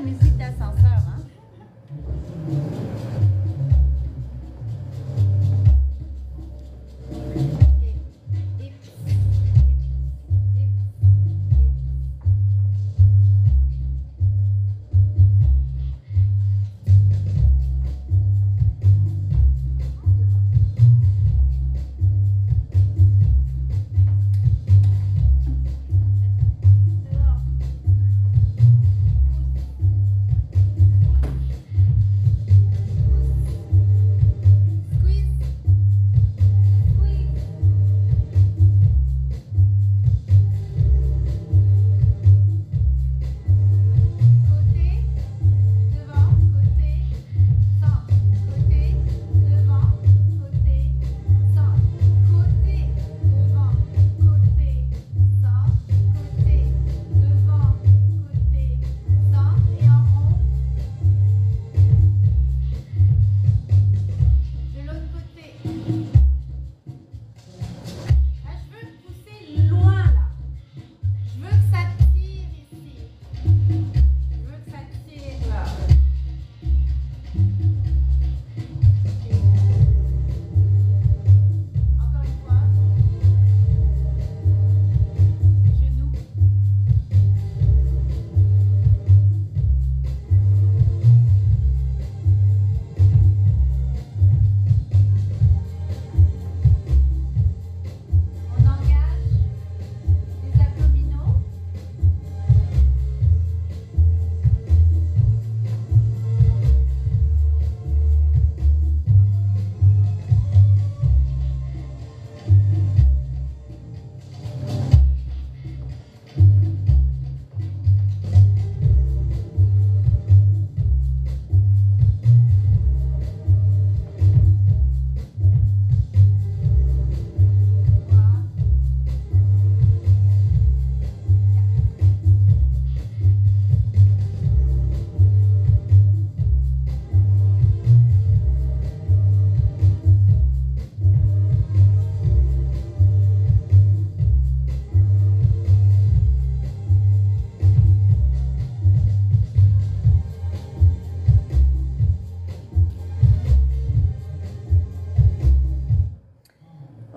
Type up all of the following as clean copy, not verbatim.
musique d'ascenseur, hein?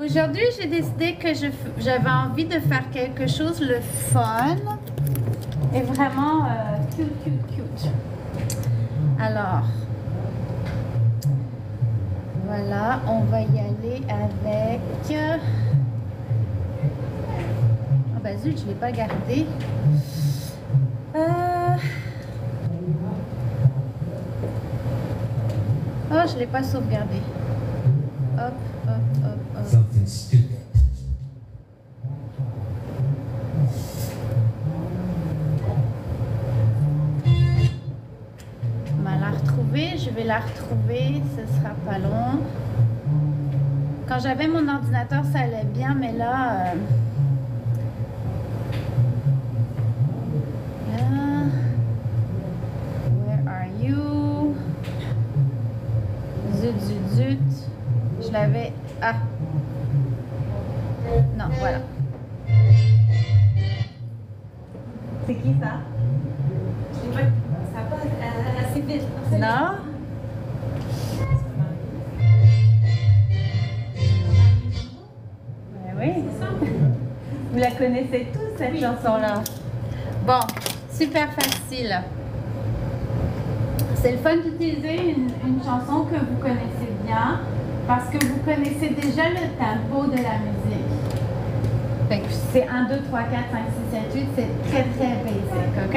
Aujourd'hui, j'ai décidé que j'avais envie de faire quelque chose le fun et vraiment cute. Alors, voilà, on va y aller avec... Ah ben zut, je ne l'ai pas gardé. Oh, je ne l'ai pas sauvegardé. Hop. Something stupid. On va la retrouver, je vais la retrouver, ce sera pas long. Quand j'avais mon ordinateur, ça allait bien, mais là... Where are you? Zut. Je l'avais... Ah! Non, voilà. C'est qui ça? Je sais pas, ça passe assez vite. Non? Ben oui. Vous la connaissez tous, cette chanson-là. Bon, super facile. C'est le fun d'utiliser une chanson que vous connaissez bien parce que vous connaissez déjà le tempo de la musique. Fait que c'est 1, 2, 3, 4, 5, 6, 7, 8, c'est très basic, ok?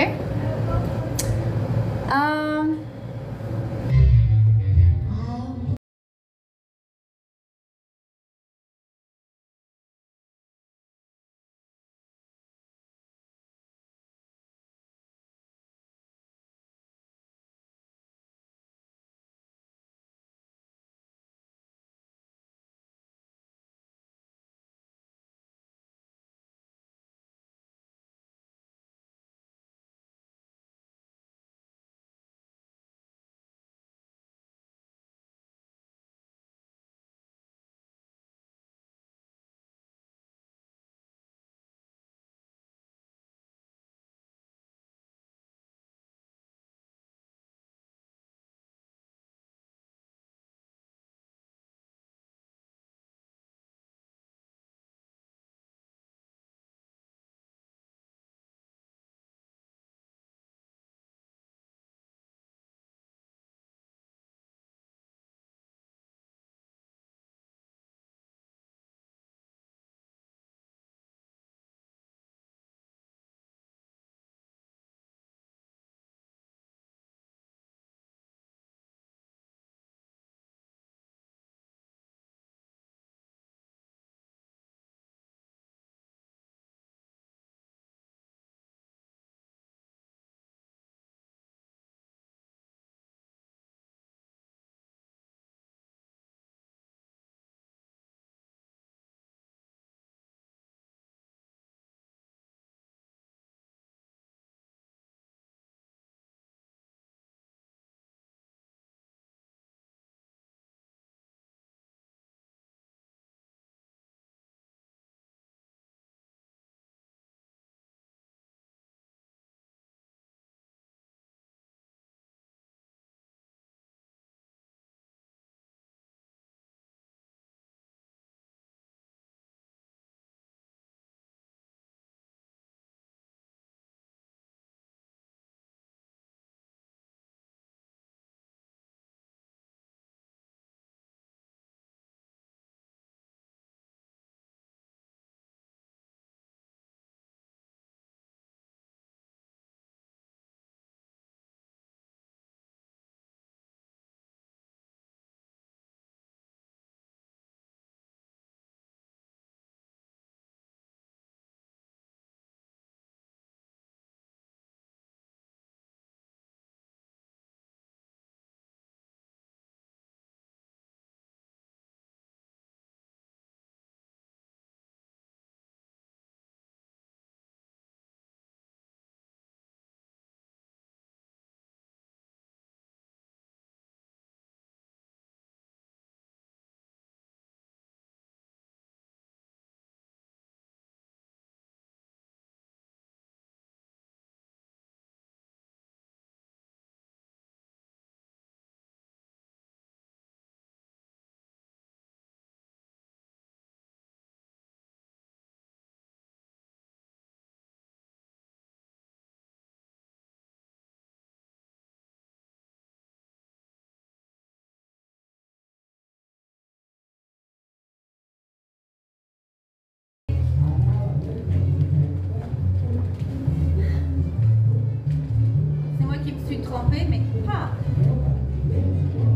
suis trompée, mais pas.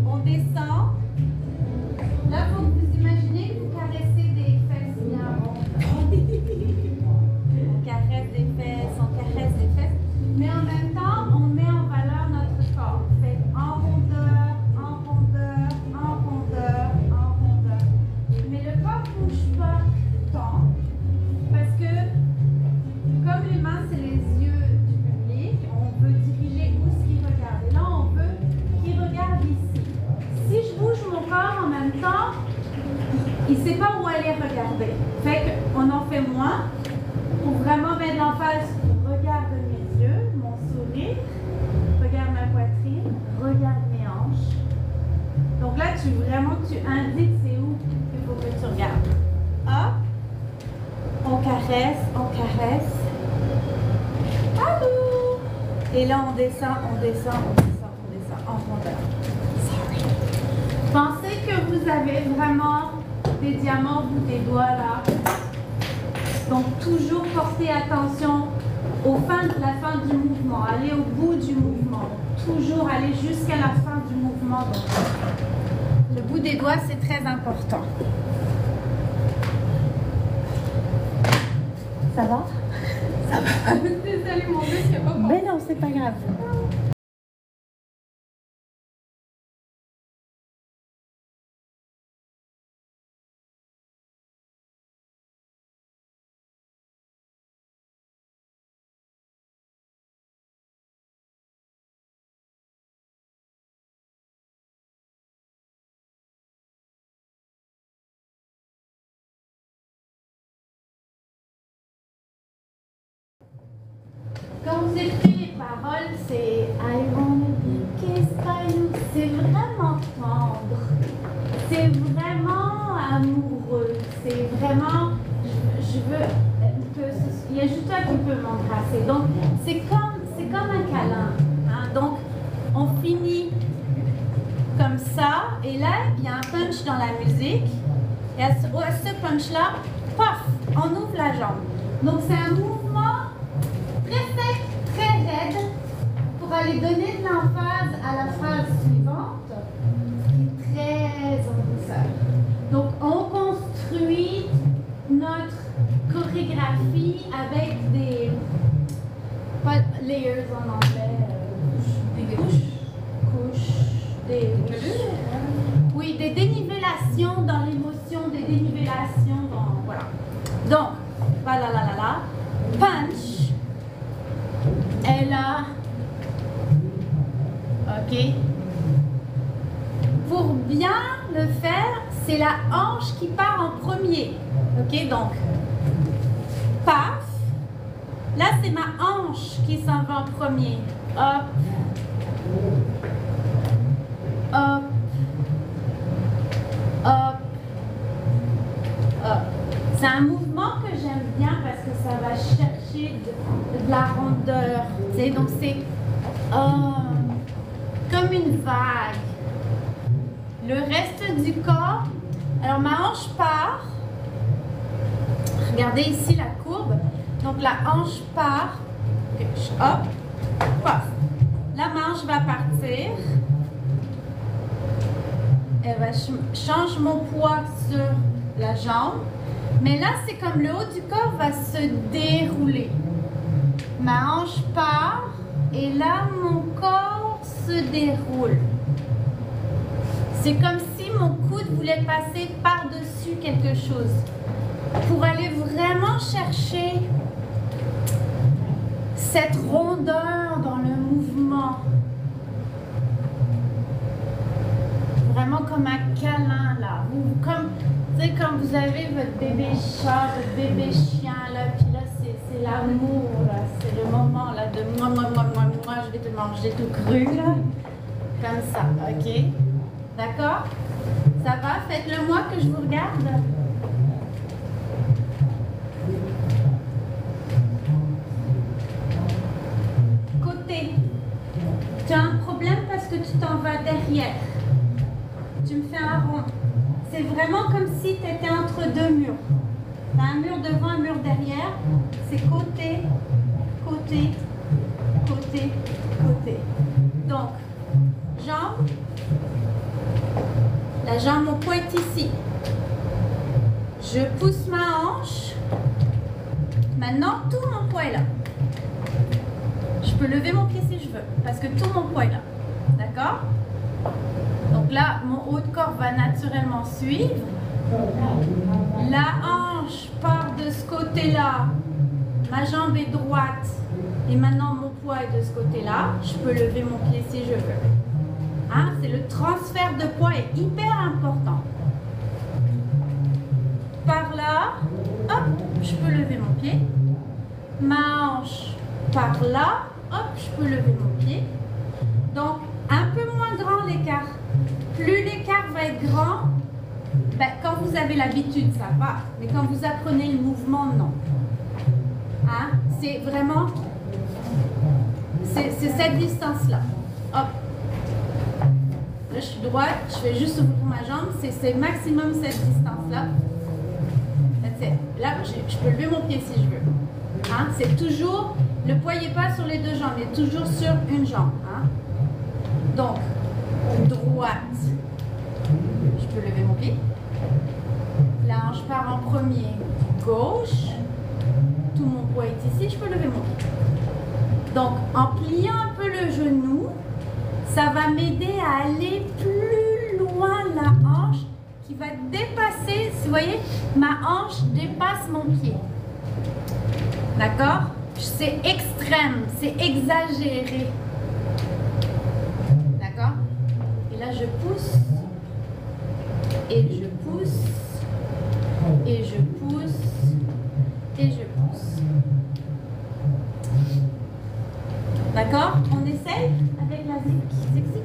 On descend. Là, il faut que vous imaginez que vous caressez des fesses bien rondes. On caresse des fesses, mais en même temps, on met en valeur notre corps. Fait en rondeur, en rondeur, en rondeur, en rondeur. Mais le corps ne bouge pas tant, parce que comme les mains, c'est les yeux du public, on veut diriger où ce qu'ils regardent. Et là, on veut qu'ils regardent ici. Si je bouge mon corps en même temps, il ne sait pas où aller regarder. Fait qu'on en fait moins pour vraiment mettre l'emphase. Regarde mes yeux, mon sourire, regarde ma poitrine, regarde mes hanches. Donc là, tu indiques c'est où qu'il faut que tu regardes. Hop, on caresse, Allô! Et là, on descend en rondeur. Sorry. Pensez que vous avez vraiment des diamants au bout des doigts là. Donc toujours porter attention la fin du mouvement, aller au bout du mouvement. Toujours aller jusqu'à la fin du mouvement. Donc, le bout des doigts, c'est très important. Ça va? Ça va. Désolée, mon Dieu, c'est pas bon. Mais non, c'est pas grave. Quand vous écoutez les paroles, c'est I wanna be kissed by you. C'est vraiment tendre. C'est vraiment amoureux. C'est vraiment. Je veux que. Il y a juste toi qui peux m'embrasser. Donc, c'est comme un câlin. Hein? Donc, on finit comme ça. Et là, il y a un punch dans la musique. Et à ce punch-là, paf, on ouvre la jambe. Donc, c'est un mouvement très sec, très raide, pour aller donner de l'emphase à la phrase suivante, qui est très en douceur. Donc, on construit notre chorégraphie avec des layers en anglais, des couches, oui, des dénivellations dans l'émotion, des dénivellations dans, voilà. Donc, voilà, punch. Elle a, ok. Pour bien le faire, c'est la hanche qui part en premier. Ok, donc, paf. Là, c'est ma hanche qui s'en va en premier. Hop. Hop. Hop. Hop. C'est un mouvement que j'aime bien parce que ça va chercher de la rondeur. Tu sais, donc c'est comme une vague. Le reste du corps, alors ma hanche part. Regardez ici la courbe. Donc la hanche part. Hop, paf. La manche va partir. Elle va change mon poids sur la jambe. Mais là, c'est comme le haut du corps va se dérouler. Ma hanche part et là, mon corps se déroule. C'est comme si mon coude voulait passer par-dessus quelque chose pour aller vraiment chercher cette rondeur dans le mouvement. Vraiment comme un câlin là. Comme, tu sais, quand vous avez votre bébé chat, votre bébé chien là, puis là c'est l'amour là, c'est le moment là de moi, je vais te manger tout cru là. Comme ça, ok? D'accord? Ça va? Faites-le moi que je vous regarde. Côté. Tu as un problème parce que tu t'en vas derrière. Tu me fais un rond. C'est vraiment comme si tu étais entre deux murs. Tu as un mur devant, un mur derrière. C'est côté, côté, côté, côté. Ma jambe, mon poids est ici. Je pousse ma hanche. Maintenant, tout mon poids est là. Je peux lever mon pied si je veux, parce que tout mon poids est là. D'accord? Donc là, mon haut de corps va naturellement suivre. La hanche part de ce côté-là. Ma jambe est droite. Et maintenant, mon poids est de ce côté-là. Je peux lever mon pied si je veux. Hein? C'est le transfert de poids est hyper important. Par là, hop, je peux lever mon pied. Ma hanche par là, hop, je peux lever mon pied. Donc, un peu moins grand l'écart. Plus l'écart va être grand, ben, quand vous avez l'habitude, ça va. Mais quand vous apprenez le mouvement, non. Hein? C'est vraiment... C'est cette distance-là. Hop. Là, je suis droite, je fais juste ouvrir ma jambe. C'est maximum cette distance-là. Là, je peux lever mon pied si je veux. Hein? C'est toujours... Le poids n'est pas sur les deux jambes, il est toujours sur une jambe. Hein? Donc, droite. Je peux lever mon pied. La hanche part en premier. Gauche. Tout mon poids est ici, je peux lever mon pied. Donc, en pliant un peu le genou, ça va m'aider à aller plus loin la hanche qui va dépasser, vous voyez, ma hanche dépasse mon pied. D'accord? C'est extrême, c'est exagéré. D'accord? Et là, je pousse. Et je pousse. Et je pousse. Et je pousse. D'accord? On essaye avec la zig-zig.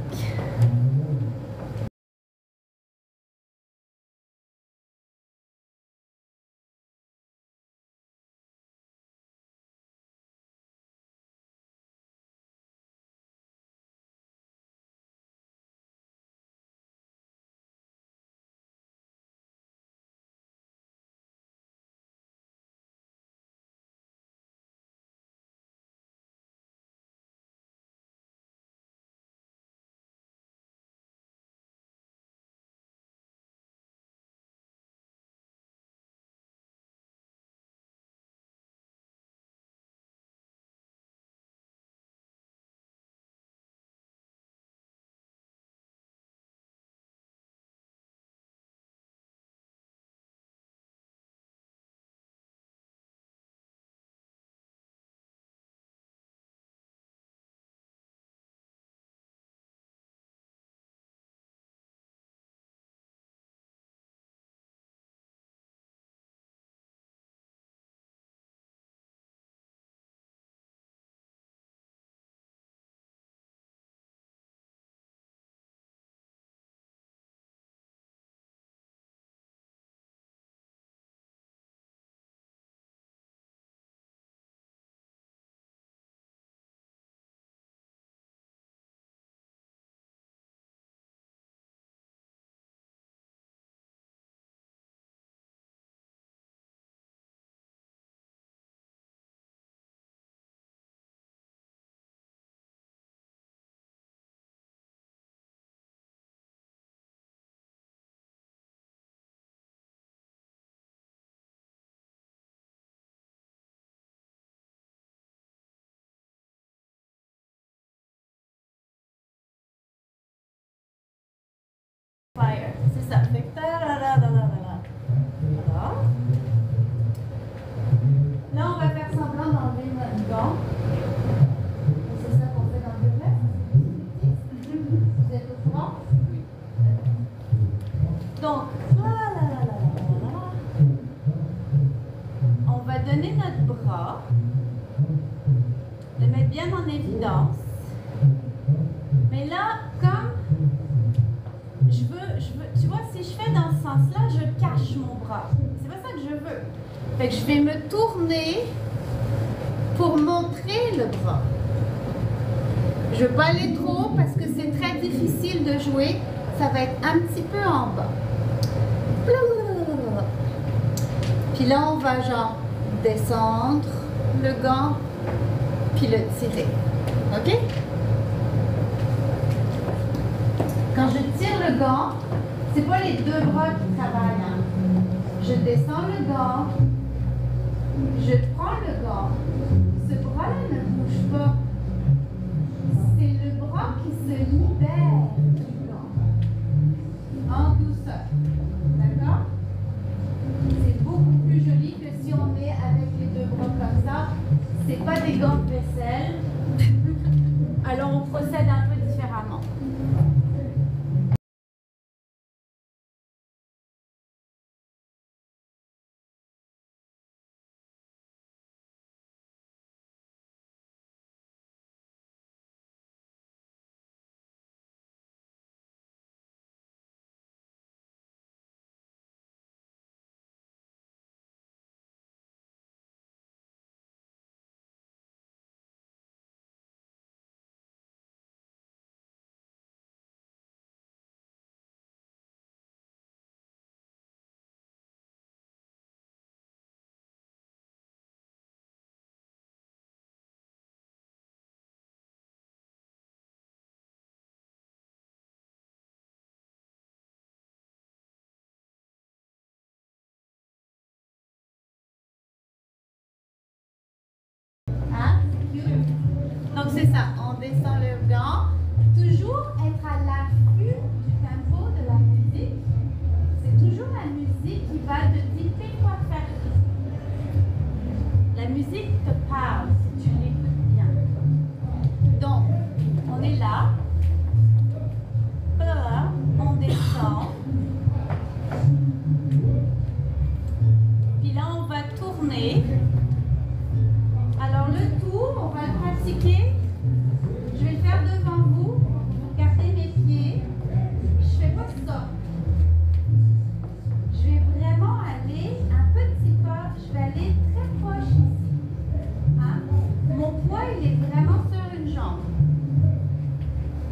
Fire. C'est ça. Fait que voilà. Là, on va faire semblant d'enlever notre gant. C'est ça qu'on fait dans le business. Vous êtes au courant? Oui. Donc, on va donner notre bras, le mettre bien en évidence. Mais là, comme je veux, tu vois, si je fais dans ce sens-là, je cache mon bras. C'est pas ça que je veux. Fait que je vais me tourner pour montrer le bras. Je veux pas aller trop haut parce que c'est très difficile de jouer. Ça va être un petit peu en bas. Puis là, on va genre descendre le gant, puis le tirer. OK? Quand je tire le gant, C'est pas les deux bras qui travaillent. Hein. Je descends le gant, je prends le gant. Ce bras-là ne bouge pas. C'est le bras qui se libère du gant. En douceur. D'accord? C'est beaucoup plus joli que si on est avec les deux bras comme ça. C'est pas des gants de vaisselle. Alors on procède un peu différemment. Donc c'est ça, on descend le gant, toujours être à l'affût du tempo de la musique. C'est toujours la musique qui va te dicter quoi faire. La musique te parle si tu l'écoutes bien. Donc, on est là, on descend, puis là on va tourner. Alors le tour, on va le pratiquer. Je vais le faire devant vous. Vous regardez mes pieds. Je fais pas ça. Je vais vraiment aller un petit pas. Je vais aller très proche ici. Hein? Mon poids, il est vraiment sur une jambe.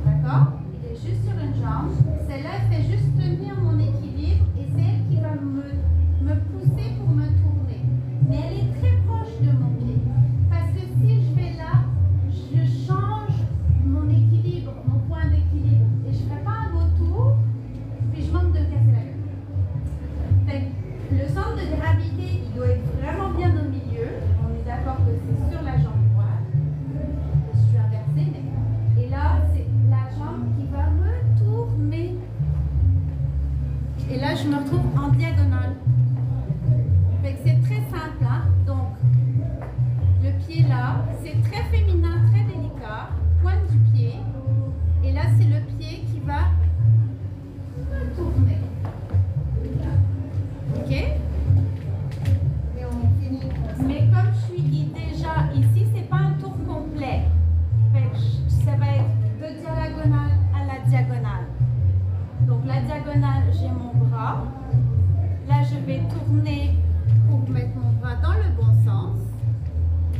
D'accord? Il est juste sur une jambe. Celle-là, elle fait juste tenir mon équilibre et c'est elle qui va me pousser pour me tourner. Mais elle est très proche de mon pied. Parce que si je vais là, je change mon équilibre, mon point d'équilibre. Et je ne ferai pas un beau tour, puis je manque de casser la gueule. Fait que le centre de gravité, il doit être vraiment bien au milieu. On est d'accord que c'est sur la jambe droite. Je suis inversée, mais... Et là, c'est la jambe qui va me tourner. Et là, je me retrouve en diagonale. Fait que c'est très simple, hein? Donc, le pied là, c'est très féminin, très délicat, pointe du pied. Et là, c'est le pied qui va me tourner. Ok? Et on finit comme ça. Mais comme je suis déjà ici, c'est pas un tour complet. Fait que ça va être de diagonale à la diagonale. Donc la diagonale, j'ai mon bras. Là, je vais tourner pour mettre mon bras dans le bon sens.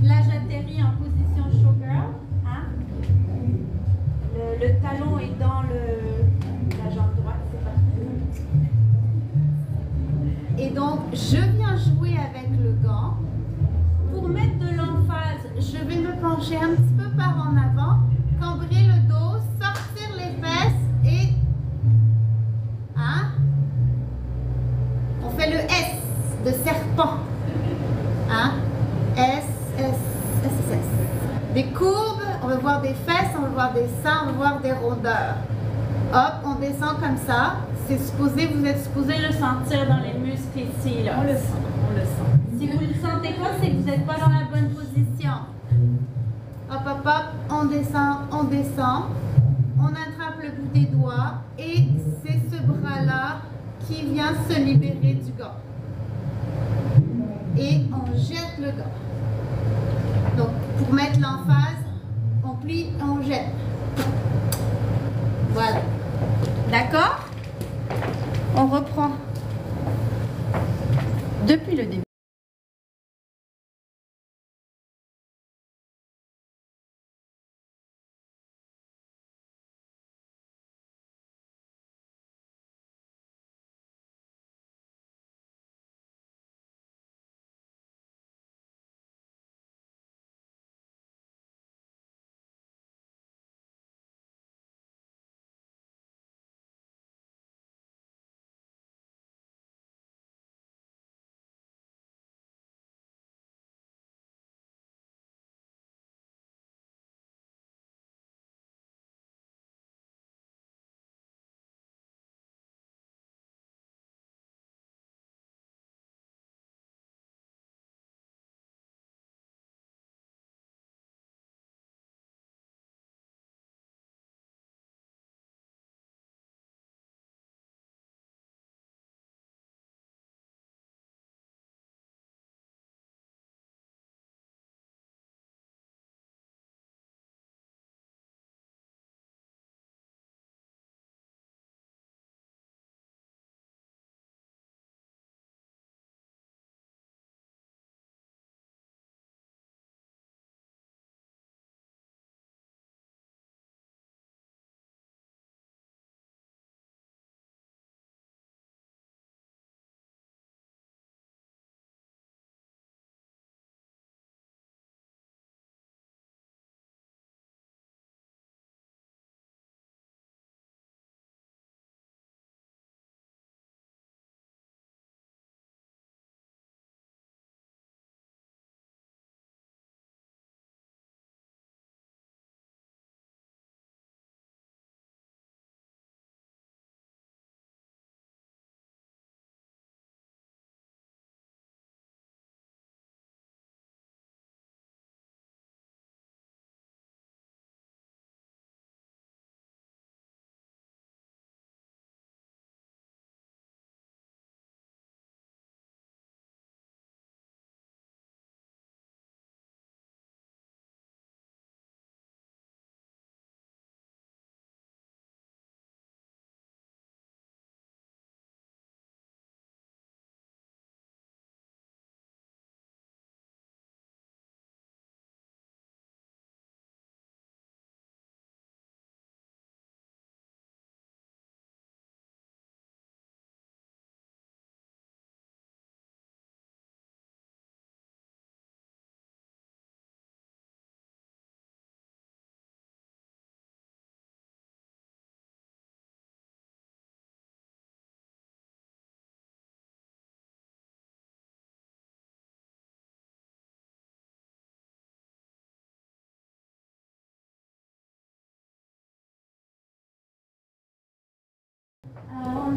Là, j'atterris en position showgirl. Hein? Le talon est dans la jambe droite, c'est parfait. Et donc, je viens jouer avec le gant. Pour mettre de l'emphase, je vais me pencher un petit peu par en avant, cambrer le dos, sortir les fesses et... Hein? On fait le S de serpent. Hein? S, S, S, S, S. Des courbes, on veut voir des fesses, on veut voir des seins, on veut voir des rondeurs. Hop, on descend comme ça. C'est supposé, vous êtes supposé le sentir dans les muscles ici. Là. On le sent, on le sent. Si vous ne le sentez pas, c'est que vous n'êtes pas dans la bonne position. Hop, hop, hop, on descend, on descend. On attrape le bout des doigts et c'est ce bras-là qui vient se libérer du gant. Et on jette le gant. Donc, pour mettre l'emphase, on plie, on jette. Voilà. D'accord? On reprend depuis le début.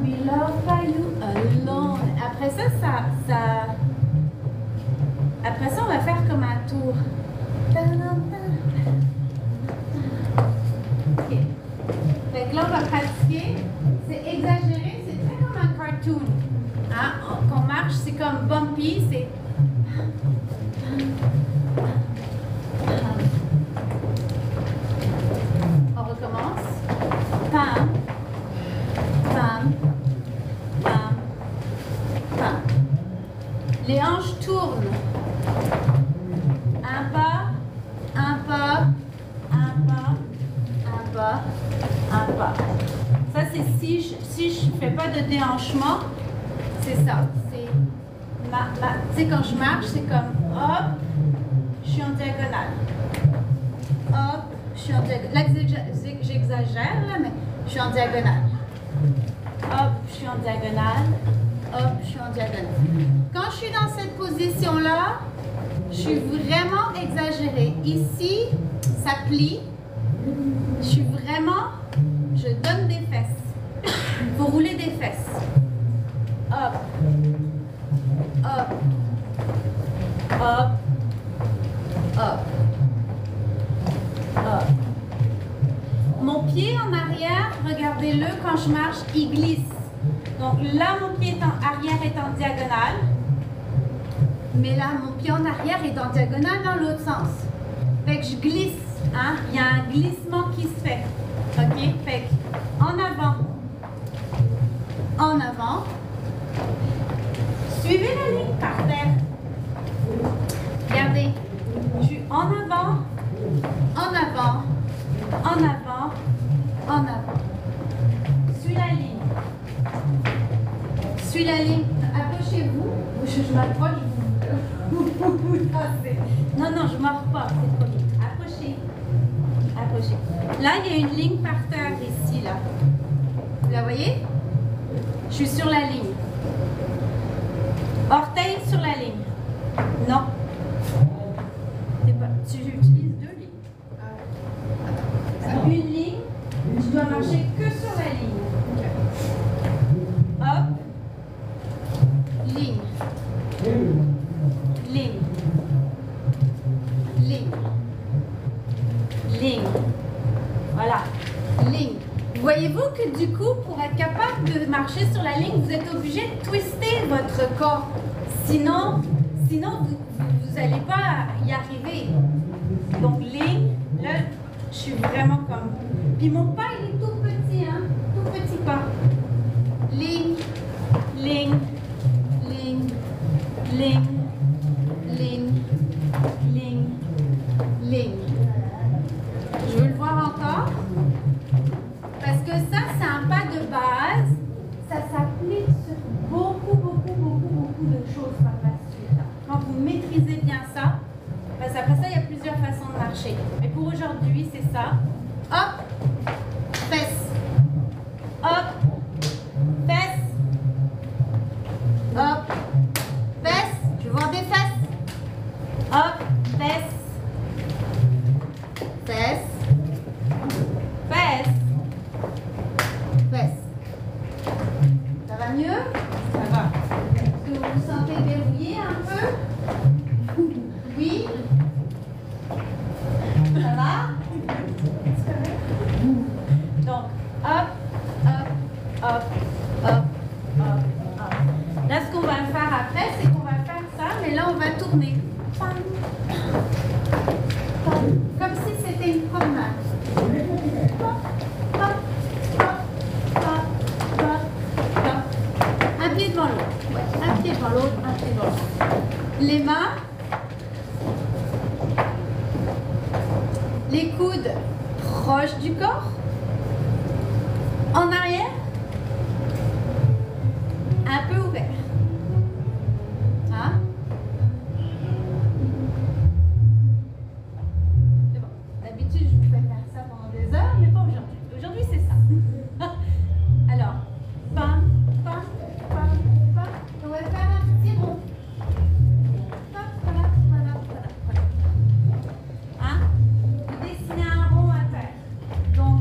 be loved by you alone. Après ça, après ça, on va faire comme un tour. Ok. Fait que là, on va pratiquer. C'est exagéré, c'est très comme un cartoon. Hein? Quand on marche, c'est comme bumpy, c'est... On recommence. Pam, pam, pam, pam. Les hanches tournent. Un pas, un pas, un pas, un pas, un pas. Ça, c'est si je fais pas de déhanchement, c'est ça. C'est tu sais, quand je marche, c'est comme hop, je suis en diagonale. Hop, je suis en diagonale. Là, j'exagère, là, mais je suis en diagonale. Hop, je suis en diagonale. Hop, je suis en diagonale. Quand je suis dans cette position-là, je suis vraiment exagérée. Ici, ça plie. Je suis vraiment, je donne des fesses. Il faut rouler des fesses. Hop. Hop. Hop. Hop. Hop. Mon pied en arrière, regardez-le, quand je marche, il glisse. Donc là, mon pied arrière est en diagonale. Mais là, mon pied en arrière est en diagonale dans l'autre sens. Fait que je glisse. Hein? Il y a un glissement qui se fait. OK? Fait que en avant. En avant. Suivez la ligne par terre. Regardez. Je suis en avant. En avant. En avant. En avant. Suis la ligne. Suis la ligne. Approchez-vous. Je m'approche. Vous cassez. Non, non, je ne mords pas. C'est trop vite. Approchez. Approchez. Là, il y a une ligne par terre ici, là. Vous la voyez? Je suis sur la ligne. Orteil sur la ligne. Non. Tu utilises deux lignes. Une ligne, tu dois marcher que sur la ligne. Hop. Ligne. Ligne. Ligne. Ligne. Voilà. Ligne. Voyez-vous que du coup, pour être capable de marcher sur la ligne, vous êtes obligé de twister votre corps. Sinon vous n'allez pas y arriver. Donc, ligne, là, je suis vraiment comme... Puis mon pas, il est tout petit, hein? Tout petit pas. Ligne, ligne, ligne, ligne, ligne, ligne, ligne. Je veux le voir encore. Parce que ça, c'est un pas de base. Ça s'applique sur beaucoup de choses par la suite. Quand vous maîtrisez bien ça, parce qu'après ça, il y a plusieurs façons de marcher. Mais pour aujourd'hui, c'est ça. Hop, fesse. Hop, fesse. Hop, fesse. Je veux voir des fesses. Hop, fesse. Fesse. Fesse. Fesse. Ça va mieux? Ça va. Est-ce que vous vous sentez verrouillé un peu? Oui? Ça va? Donc, hop, hop, hop, hop, hop, hop. Là, ce qu'on va faire après, c'est qu'on va faire ça, mais là, on va tourner. Pam, pam, comme si c'était une promenade. Hop, hop, hop, hop, hop, hop. Un pied devant l'autre. Ouais, un pied devant l'autre, un pied devant l'autre. Les mains. Les coudes proches du corps. En arrière. Un peu ouvert. Hein? C'est bon. D'habitude, je vous fais faire ça pendant des heures, mais pas aujourd'hui. Aujourd'hui, c'est ça. Alors, pam, pam, pam, pam. On va faire un petit rond. Voilà, voilà, voilà. Hein? Vous dessinez un rond à terre. Donc,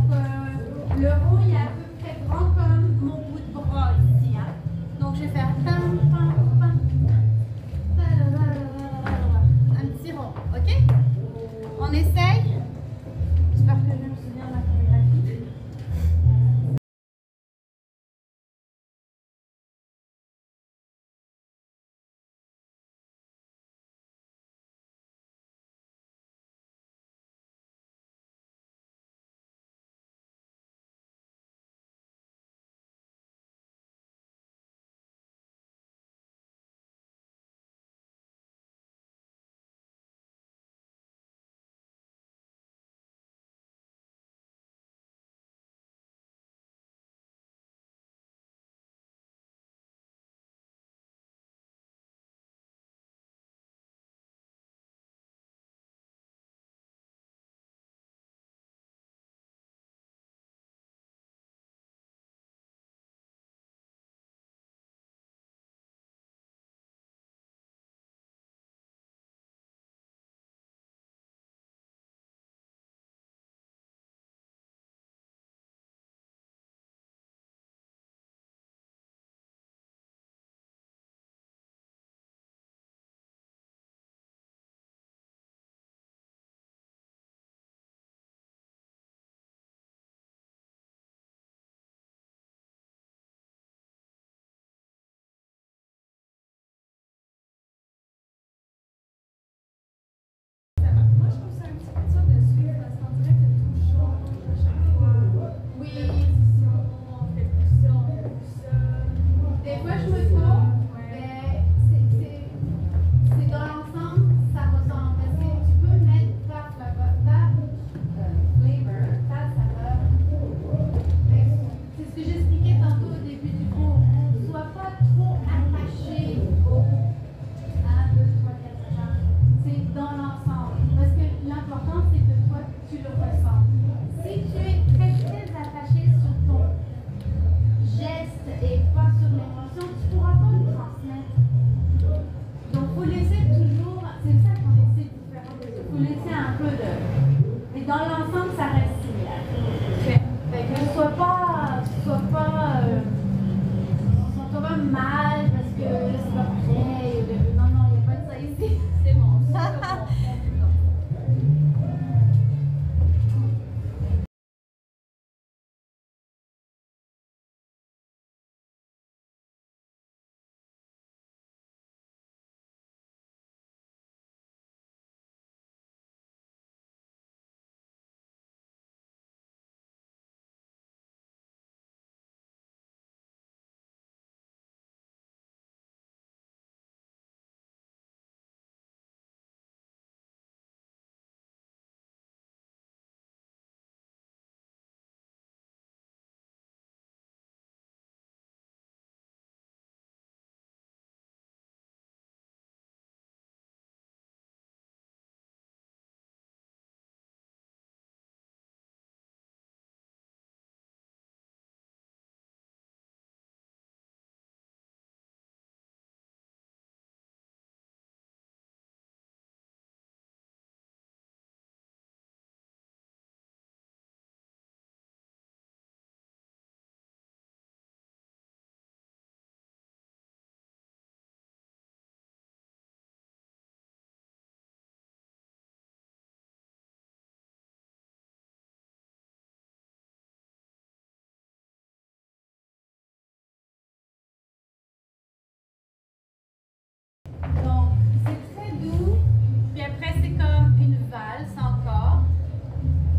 valse encore.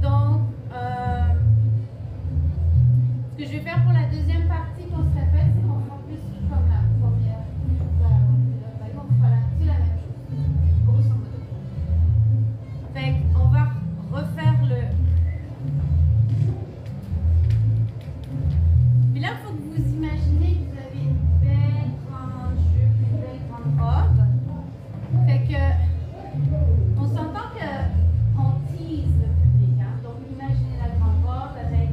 Donc, ce que je vais faire pour la deuxième partie qu'on se répète, c'est qu'on fera plus comme la première. On fera là-dessus la même chose, grosso modo. Fait qu'on va refaire le... Puis là, il faut que vous imaginez que vous avez une belle grande jupe, une belle grande robe. Fait que, on s'entend qu'on tease le public, hein? Donc imaginez la grande robe avec,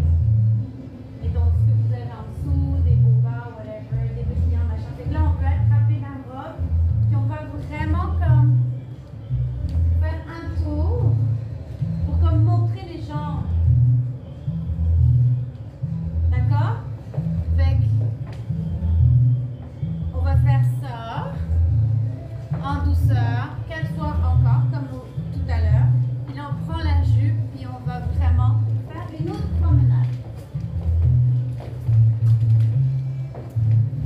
mettons, ce que vous avez en dessous, des beaux bas, whatever, des brillants, machin. Fait que là, on peut attraper la robe, puis on va vraiment comme faire un tour pour comme montrer les jambes. D'accord? Fait que, on va faire ça en douceur, qu'elle soit encore comme tout à l'heure. Puis là, on prend la jupe, puis on va vraiment faire une autre promenade.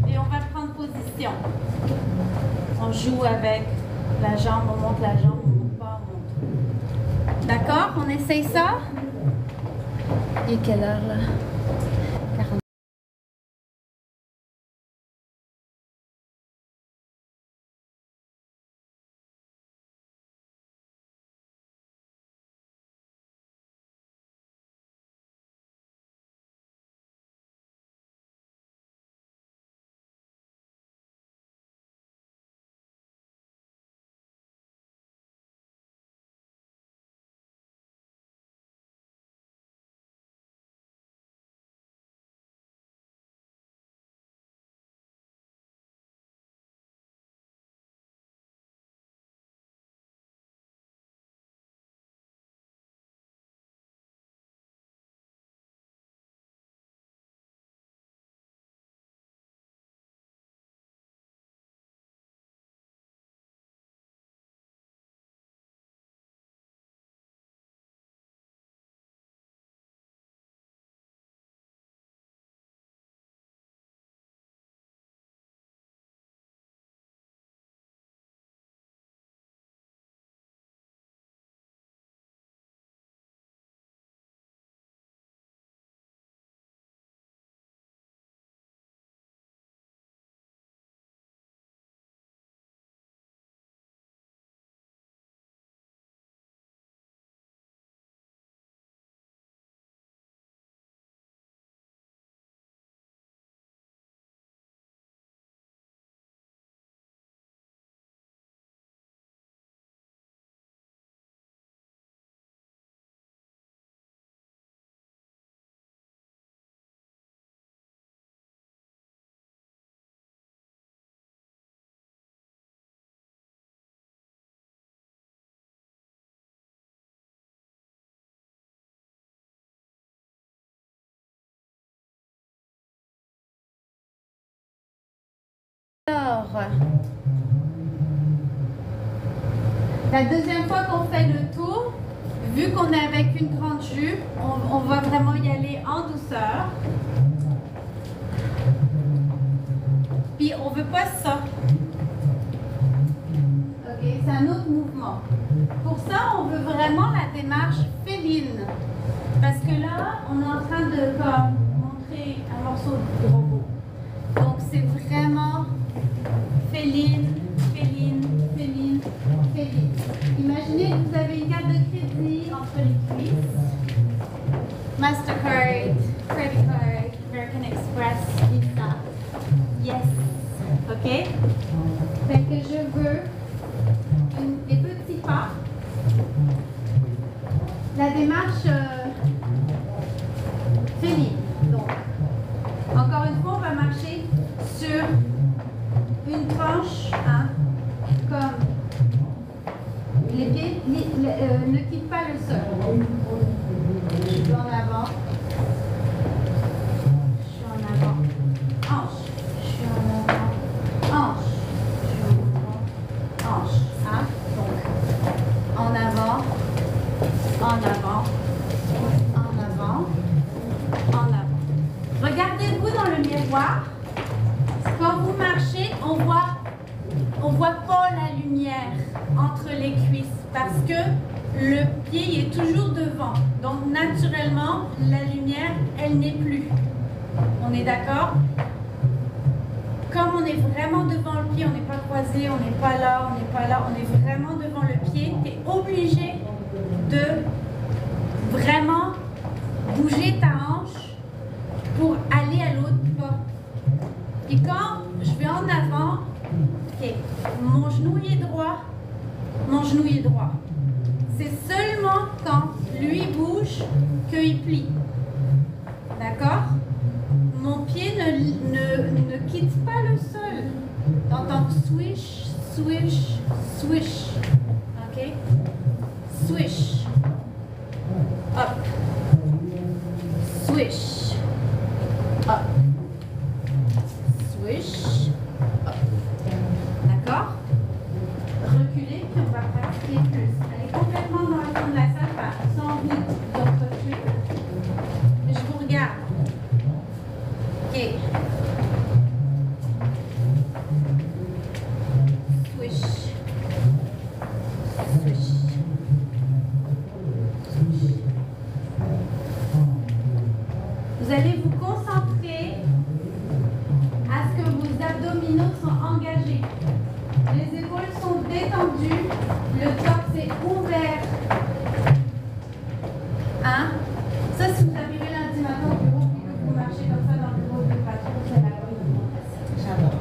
Et on va prendre position. On joue avec la jambe, on monte la jambe, on monte pas, on monte. D'accord? On essaye ça? Il est quelle heure là? 40. Alors, la deuxième fois qu'on fait le tour, vu qu'on est avec une grande jupe, on va vraiment y aller en douceur. Puis on veut pas ça. Ok, c'est un autre mouvement. Pour ça, on veut vraiment la démarche féline. Parce que là, on est en train de comme, montrer un morceau de robot. Donc c'est vraiment féline, féline, féline, féline. Imaginez que vous avez une carte de crédit entre les cuisses. Mastercard, Credit Card, American Express, Visa. Yes. OK? Fait que je veux des petits pas. La démarche féline. Donc, encore une fois, on va marcher sur une tranche, hein, comme les pieds ne quittent pas le sol. Je suis en avant. Je suis en avant. Hanche. Je suis en avant. Hanche. Je suis en avant. Hanche. Hein? Donc, en avant. En avant. En avant. En avant. Regardez-vous dans le miroir. Quand vous marchez, on voit pas la lumière entre les cuisses parce que le pied est toujours devant. Donc, naturellement, la lumière, elle n'est plus. On est d'accord? Comme on est vraiment devant le pied, on n'est pas croisé, on n'est pas là, on n'est pas là, on est vraiment devant le pied, tu es obligé de vraiment bouger ta hanche pour aller à l'autre pas. Et quand je vais en avant, ok, mon genou est droit, mon genou est droit. C'est seulement quand lui bouge qu'il plie. D'accord? Mon pied ne quitte pas le sol. T'entends swish, swish, swish. Ok? Swish. Up. Swish. Up. Swish. Up. D'accord? Reculez, puis on va pratiquer plus. Allez complètement dans le fond de la salle, sans vous recul. Je vous regarde. Ok. Swish. Swish. Vous allez vous concentrer à ce que vos abdominaux sont engagés. Les épaules sont détendues, le torse est ouvert. Hein? Ça, si vous arrivez lundi matin au bureau et que vous marchez comme ça dans le bureau de patron, c'est la bonne alimentation. J'adore.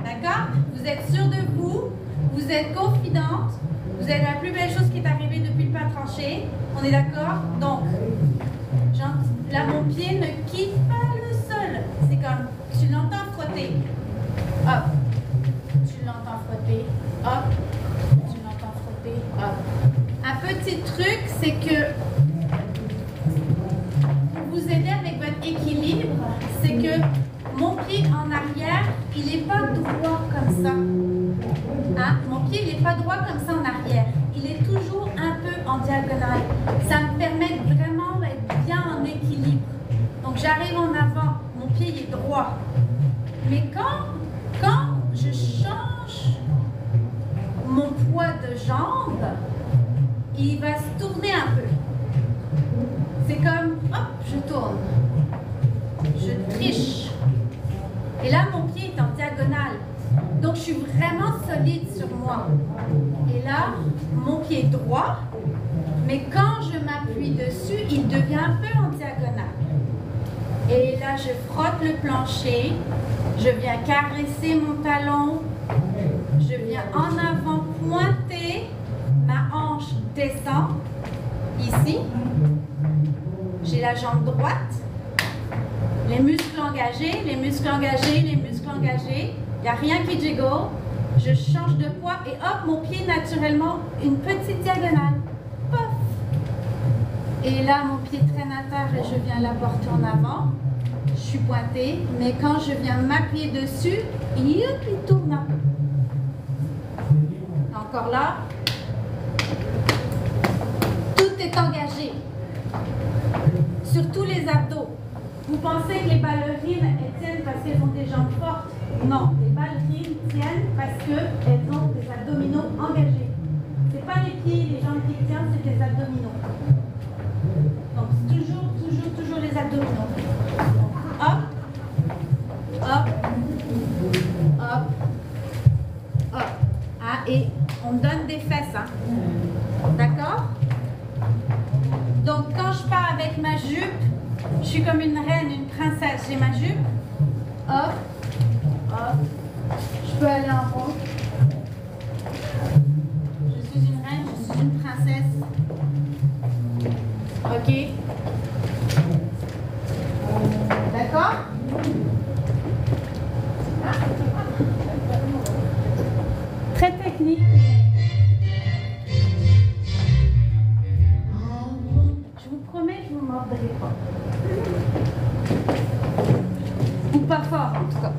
D'accord? Vous êtes sûr de vous, vous êtes confidente, vous êtes la plus belle chose qui est arrivée depuis le pain tranché. On est d'accord? Donc, là, mon pied ne quitte pas le sol. C'est comme, tu l'entends frotter. Hop. Tu l'entends frotter. Hop. Tu l'entends frotter. Hop. Un petit truc, c'est que pour vous aider avec votre équilibre, c'est que mon pied en arrière, il n'est pas droit comme ça. Hein? Mon pied, il n'est pas droit comme ça en arrière. Il est toujours un peu en diagonale. Ça me permet vraiment d'être bien en équilibre. Donc j'arrive en avant, mon pied il est droit. Mais quand je change mon poids de jambe, il va se tourner un peu. C'est comme, hop, je tourne. Je triche. Et là, mon pied est en diagonale. Donc, je suis vraiment solide sur moi. Et là, mon pied est droit. Mais quand je m'appuie dessus, il devient un peu en diagonale. Et là, je frotte le plancher. Je viens caresser mon talon. Je viens en avant pointer. Ma hanche descend. Ici. J'ai la jambe droite. Les muscles engagés, les muscles engagés, les muscles engagés. Il n'y a rien qui jiggle. Je change de poids et hop, mon pied naturellement, une petite diagonale. Pof! Et là, mon pied traîne à terre et je viens la porter en avant. Je suis pointée, mais quand je viens m'appuyer dessus, il tourne un peu. Encore là. Tout est engagé. Surtout les abdos. Vous pensez que les ballerines elles tiennent parce qu'elles ont des jambes fortes? Non, les ballerines tiennent parce qu'elles ont des abdominaux engagés. Ce n'est pas les pieds, les jambes qui tiennent, c'est les abdominaux. Donc toujours les abdominaux. Hop, hop, hop, hop. Ah, et on me donne des fesses. Hein. D'accord? Donc quand je pars avec ma jupe, je suis comme une reine, une princesse. J'ai ma jupe. Hop. Hop. Je peux aller en rond. Je suis une reine, je suis une princesse. Ok. D'accord? Très technique. Je vous promets, je ne vous mordrai pas. Ou pas fort en tout cas.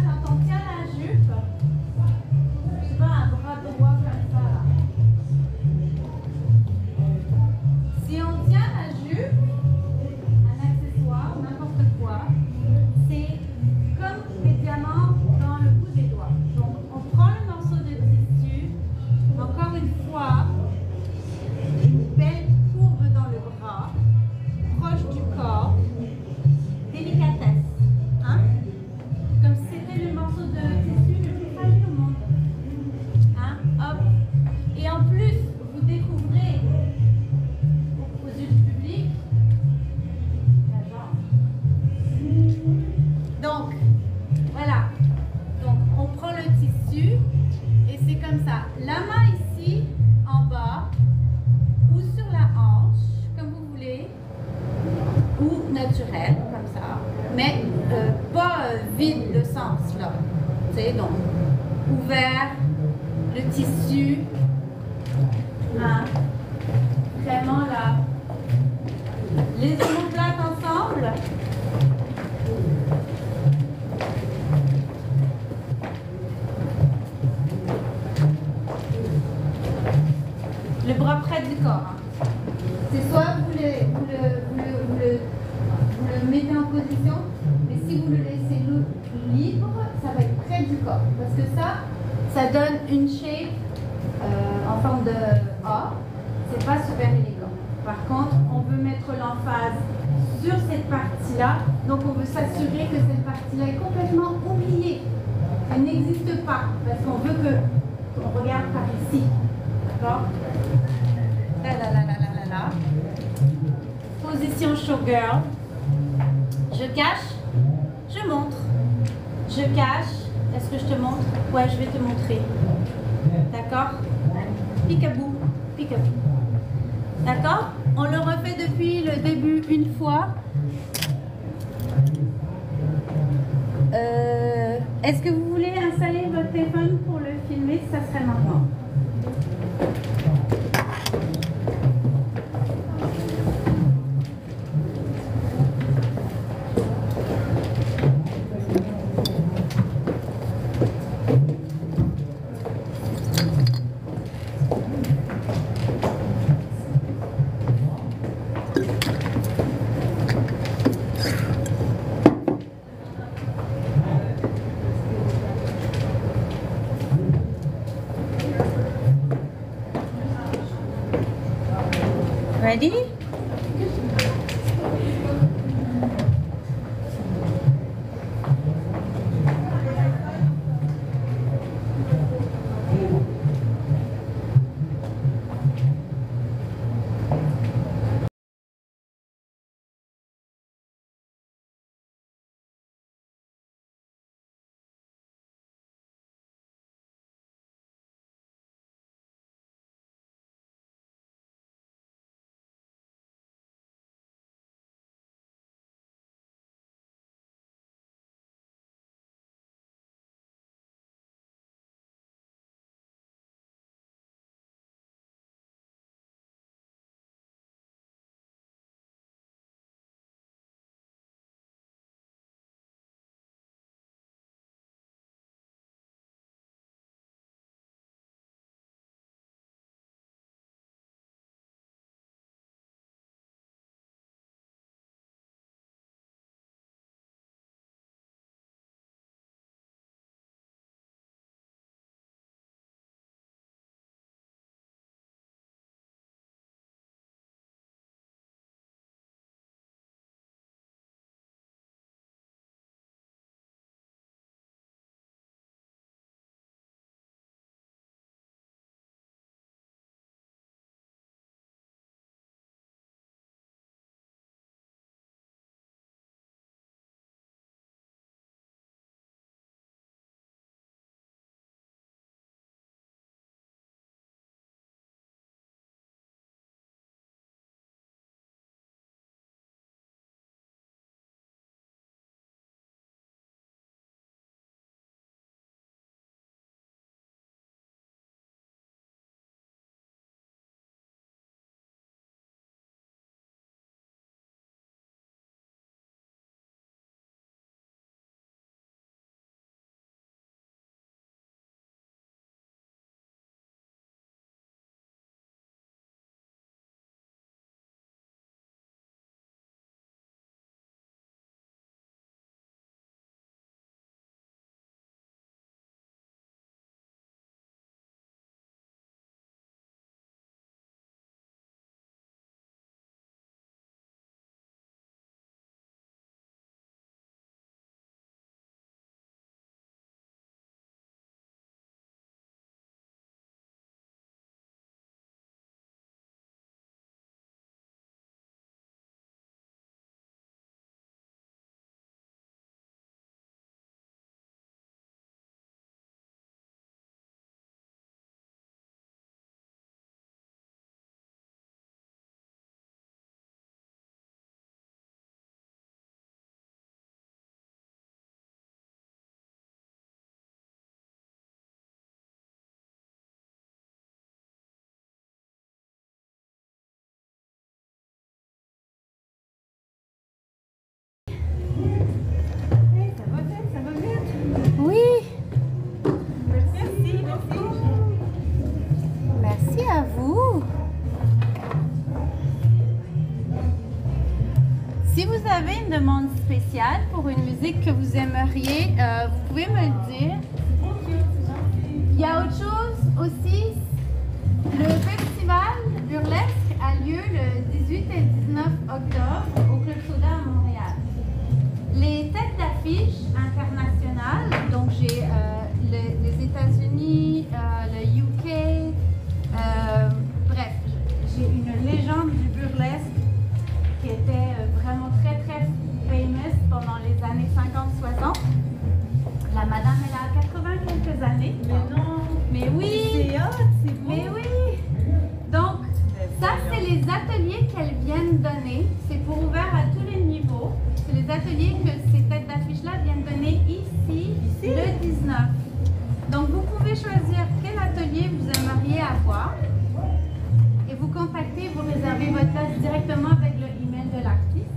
quand on tient la jupe, je sais pas, un bras droit comme ça là. Si on tient la jupe, un accessoire, n'importe quoi, c'est comme des diamants dans le bout des doigts. Donc on prend le morceau de tissu, encore une fois, une belle courbe dans le bras, proche du corps, délicatesse, hein? Comme si c'était le morceau de tissu le plus fragile au monde. Hein? Hop. Et en plus, vous découvrez aux yeux du public la jambe. Donc, voilà. Donc, on prend le tissu et c'est comme ça. La main ici, en bas, ou sur la hanche, comme vous voulez, ou naturel, comme ça, mais pas vide de sens, là. Tu sais, donc, ouvert, le tissu, hein, vraiment là. Les omoplates ensemble. Le bras près du corps. Hein. C'est soit vous le mettez en position, mais si vous le laissez libre, ça va être près du corps. Parce que ça donne une shape en forme de A. C'est pas super élégant. Par contre, on veut mettre l'emphase sur cette partie-là. Donc on veut s'assurer que cette partie-là est complètement oubliée. Elle n'existe pas. Parce qu'on veut qu'on regarde par ici. D'accord? Là, là, là, là, là, là, là. Position showgirl. Je cache, je montre. Je cache. Est-ce que je te montre? Ouais, je vais te montrer. D'accord? Peekaboo, peekaboo. D'accord? On le refait depuis le début une fois. Est-ce que vous voulez installer votre téléphone pour le filmer? Ça serait maintenant. Ready? Montréal pour une musique que vous aimeriez, vous pouvez me le dire. Il y a autre chose aussi. Le festival burlesque a lieu le 18 et 19 octobre au Club Soda à Montréal. Les têtes d'affiche internationales, donc j'ai les États-Unis, le UK, bref, j'ai une légende du burlesque qui était vraiment très très famous pendant les années 50-60. La madame, elle a 80 quelques années. Mais non. Mais oui. C'est hot, c'est beau. Mais oui. Donc, ça, c'est les ateliers qu'elles viennent donner. C'est pour ouvert à tous les niveaux. C'est les ateliers que ces têtes d'affiche-là viennent donner ici, le 19. Donc, vous pouvez choisir quel atelier vous aimeriez avoir et vous contacter, vous réservez votre place directement avec le email de l'artiste.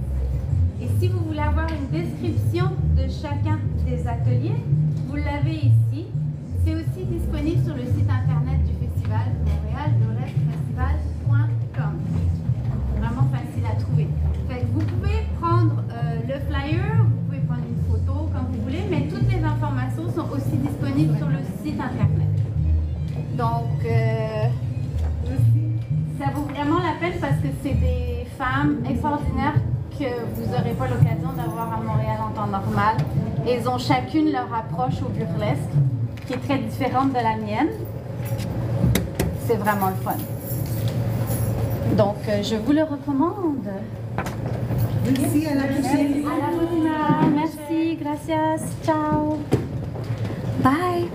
Et si vous voulez avoir une description de chacun des ateliers, vous l'avez ici. C'est aussi disponible sur le site internet du festival, montréalburlesquefestival.com. Vraiment facile à trouver. Fait que vous pouvez prendre le flyer, vous pouvez prendre une photo comme vous voulez, mais toutes les informations sont aussi disponibles sur le site internet. Donc, ça vaut vraiment la peine parce que c'est des femmes extraordinaires que vous n'aurez pas l'occasion d'avoir à Montréal en temps normal. Elles ont chacune leur approche au burlesque, qui est très différente de la mienne. C'est vraiment le fun. Donc, je vous le recommande. Merci, à la prochaine. À la prochaine. Merci, gracias, ciao. Bye.